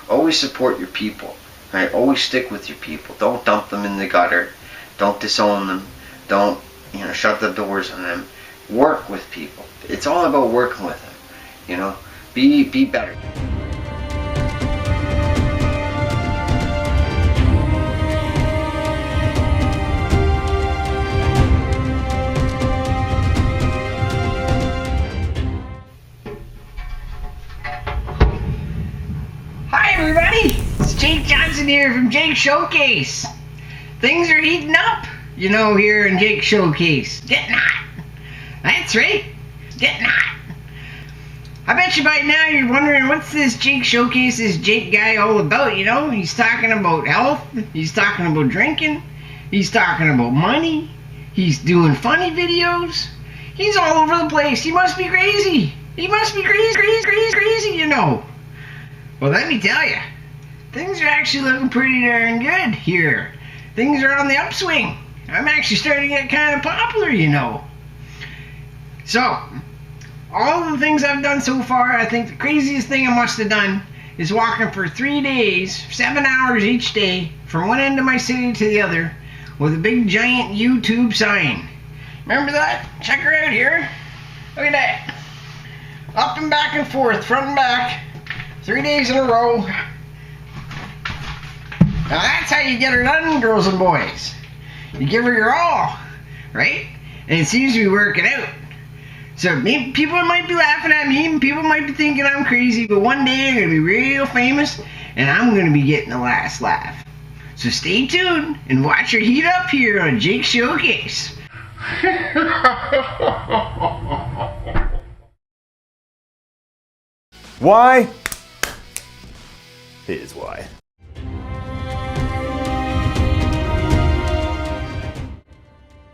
Always support your people, right? Always stick with your people. Don't dump them in the gutter. Don't disown them. Don't, shut the doors on them. Work with people. It's all about working with them. Be better. Everybody, it's Jake Johnson here from Jake Showcase. Things are heating up, here in Jake Showcase. Getting hot. That's right, getting hot. I bet you by now you're wondering what's this Jake Showcase, this Jake guy all about, He's talking about health, he's talking about drinking, he's talking about money, he's doing funny videos. He's all over the place. He must be crazy. He must be crazy, Well, let me tell you, things are actually looking pretty darn good here. Things are on the upswing. I'm actually starting to get kind of popular, So, all the things I've done so far, I think the craziest thing I must have done is walking for 3 days, 7 hours each day, from one end of my city to the other, with a big giant YouTube sign. Remember that? Check her out here. Look at that. Up and back and forth, front and back. 3 days in a row. Now that's how you get her done, girls and boys. You give her your all, right? And it seems to be working out. So people might be laughing at me, and people might be thinking I'm crazy, but one day I'm going to be real famous, and I'm going to be getting the last laugh. So stay tuned and watch her heat up here on Jake Showcase. Why? Here's why.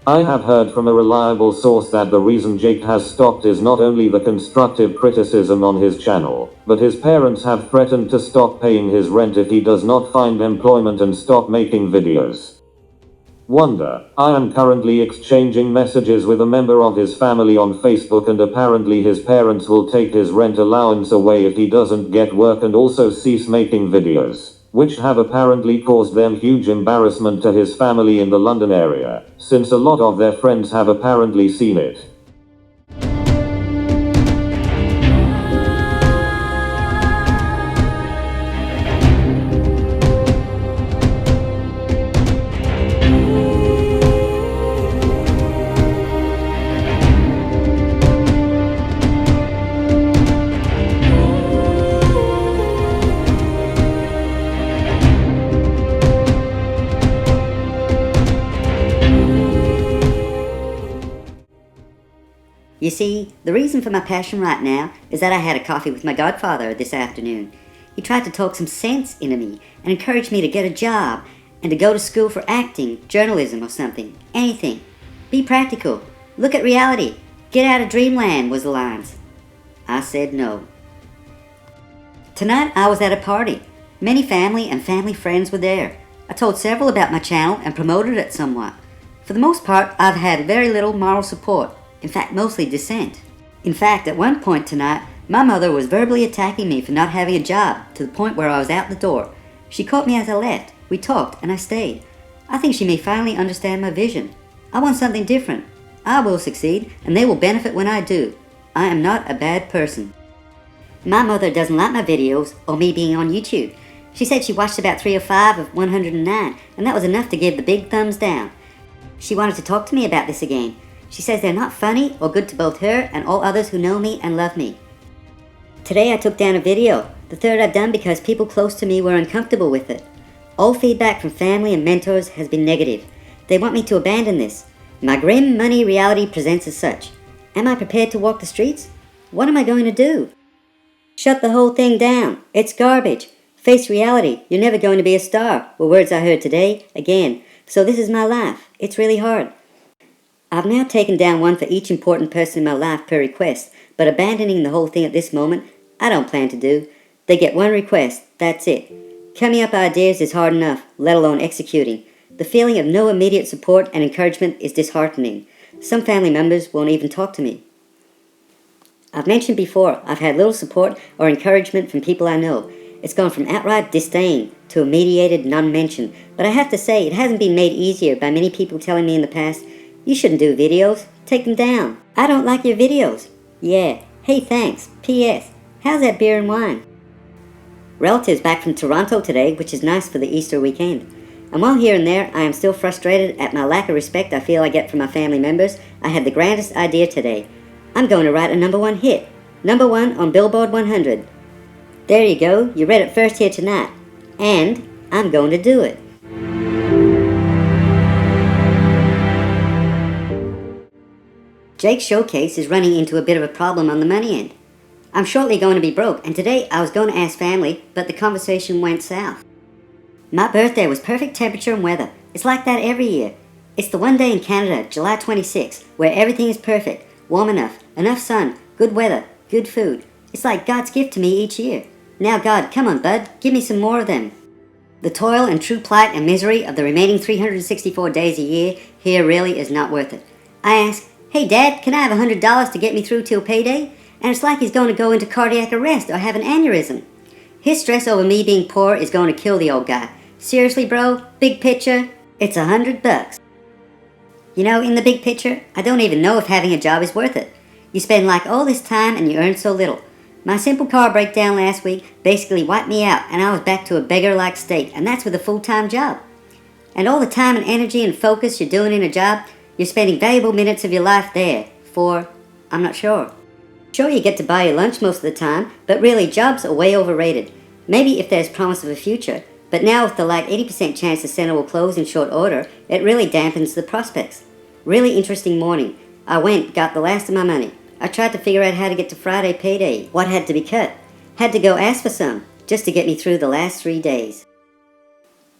I have heard from a reliable source that the reason Jake has stopped is not only the constructive criticism on his channel, but his parents have threatened to stop paying his rent if he does not find employment and stop making videos. Wanda, I am currently exchanging messages with a member of his family on Facebook, and apparently his parents will take his rent allowance away if he doesn't get work and also cease making videos, which have apparently caused them huge embarrassment to his family in the London area, since a lot of their friends have apparently seen it. You see, the reason for my passion right now is that I had a coffee with my godfather this afternoon. He tried to talk some sense into me and encouraged me to get a job and to go to school for acting, journalism or something. Anything. Be practical. Look at reality. Get out of dreamland was the lines. I said no. Tonight I was at a party. Many family and family friends were there. I told several about my channel and promoted it somewhat. For the most part, I've had very little moral support. In fact, mostly dissent. In fact, at one point tonight, my mother was verbally attacking me for not having a job, to the point where I was out the door. She caught me as I left. We talked, and I stayed. I think she may finally understand my vision. I want something different. I will succeed, and they will benefit when I do. I am not a bad person. My mother doesn't like my videos, or me being on YouTube. She said she watched about 3 or 5 of 109, and that was enough to give the big thumbs down. She wanted to talk to me about this again. She says they're not funny or good to both her and all others who know me and love me. Today I took down a video, the third I've done because people close to me were uncomfortable with it. All feedback from family and mentors has been negative. They want me to abandon this. My grim money reality presents as such. Am I prepared to walk the streets? What am I going to do? Shut the whole thing down. It's garbage. Face reality. You're never going to be a star, were words I heard today, again. So this is my life. It's really hard. I've now taken down one for each important person in my life per request, but abandoning the whole thing at this moment, I don't plan to do. They get one request, that's it. Coming up ideas is hard enough, let alone executing. The feeling of no immediate support and encouragement is disheartening. Some family members won't even talk to me. I've mentioned before, I've had little support or encouragement from people I know. It's gone from outright disdain to a mediated non-mention, but I have to say it hasn't been made easier by many people telling me in the past, you shouldn't do videos, take them down. I don't like your videos. Yeah, hey thanks, P.S. How's that beer and wine? Relatives back from Toronto today, which is nice for the Easter weekend. And while here and there, I am still frustrated at my lack of respect I feel I get from my family members. I had the grandest idea today. I'm going to write a #1 hit. #1 on Billboard 100. There you go, you read it first here tonight. And I'm going to do it. Jake's Showcase is running into a bit of a problem on the money end. I'm shortly going to be broke, and today I was going to ask family, but the conversation went south. My birthday was perfect temperature and weather. It's like that every year. It's the one day in Canada, July 26th, where everything is perfect, warm enough sun, good weather, good food. It's like God's gift to me each year. Now God, come on bud, give me some more of them. The toil and true plight and misery of the remaining 364 days a year here really is not worth it. I ask, hey Dad, can I have $100 to get me through till payday? And it's like he's going to go into cardiac arrest or have an aneurysm. His stress over me being poor is going to kill the old guy. Seriously, bro, big picture, it's $100. You know, in the big picture, I don't even know if having a job is worth it. You spend like all this time and you earn so little. My simple car breakdown last week basically wiped me out and I was back to a beggar-like state, and that's with a full-time job. And all the time and energy and focus you're doing in a job, you're spending valuable minutes of your life there for, I'm not sure. Sure, you get to buy your lunch most of the time, but really jobs are way overrated. Maybe if there's promise of a future, but now with the like 80% chance the center will close in short order, it really dampens the prospects. Really interesting morning. I went, got the last of my money. I tried to figure out how to get to Friday payday, what had to be cut. Had to go ask for some, just to get me through the last 3 days.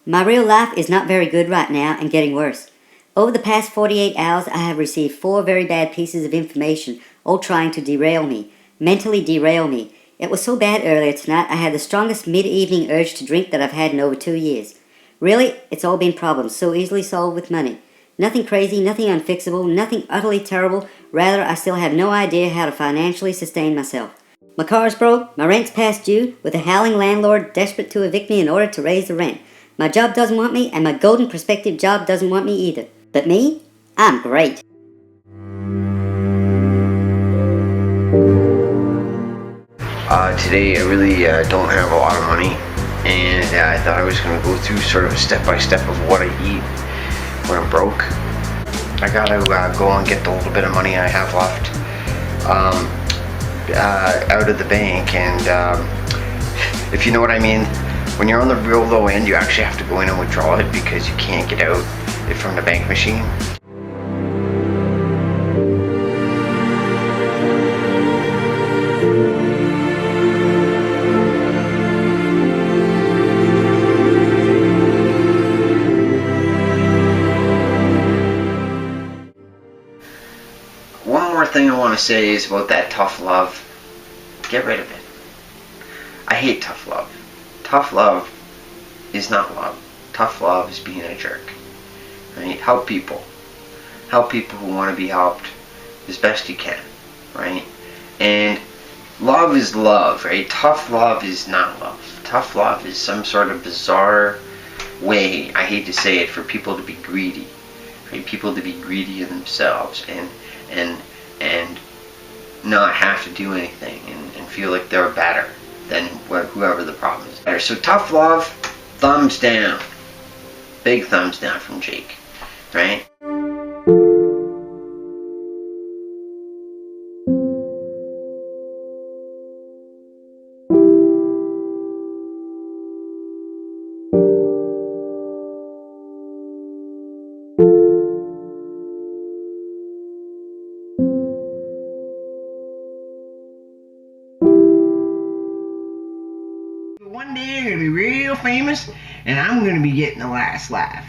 My real life is not very good right now and getting worse. Over the past 48 hours, I have received 4 very bad pieces of information, all trying to derail me, mentally derail me. It was so bad earlier tonight, I had the strongest mid-evening urge to drink that I've had in over 2 years. Really, it's all been problems, so easily solved with money. Nothing crazy, nothing unfixable, nothing utterly terrible. Rather, I still have no idea how to financially sustain myself. My car's broke, my rent's past due, with a howling landlord desperate to evict me in order to raise the rent. My job doesn't want me, and my golden prospective job doesn't want me either. But me? I'm great. Today I really don't have a lot of money, and I thought I was going to go through sort of a step-by-step of what I eat when I'm broke. I gotta go and get the little bit of money I have left out of the bank, and if you know what I mean, when you're on the real low end, you actually have to go in and withdraw it because you can't get out it from the bank machine. One more thing I want to say is about that tough love. Get rid of it. I hate tough love. Tough love is not love. Tough love is being a jerk. Right? Help people. Help people who want to be helped as best you can. Right? And love is love. Right? Tough love is not love. Tough love is some sort of bizarre way, I hate to say it, for people to be greedy. Right? People to be greedy in themselves and not have to do anything and feel like they're better than whoever the problem is. So tough love, thumbs down. Big thumbs down from Jake. Right? one day I'm gonna be real famous, and I'm gonna be getting the last laugh.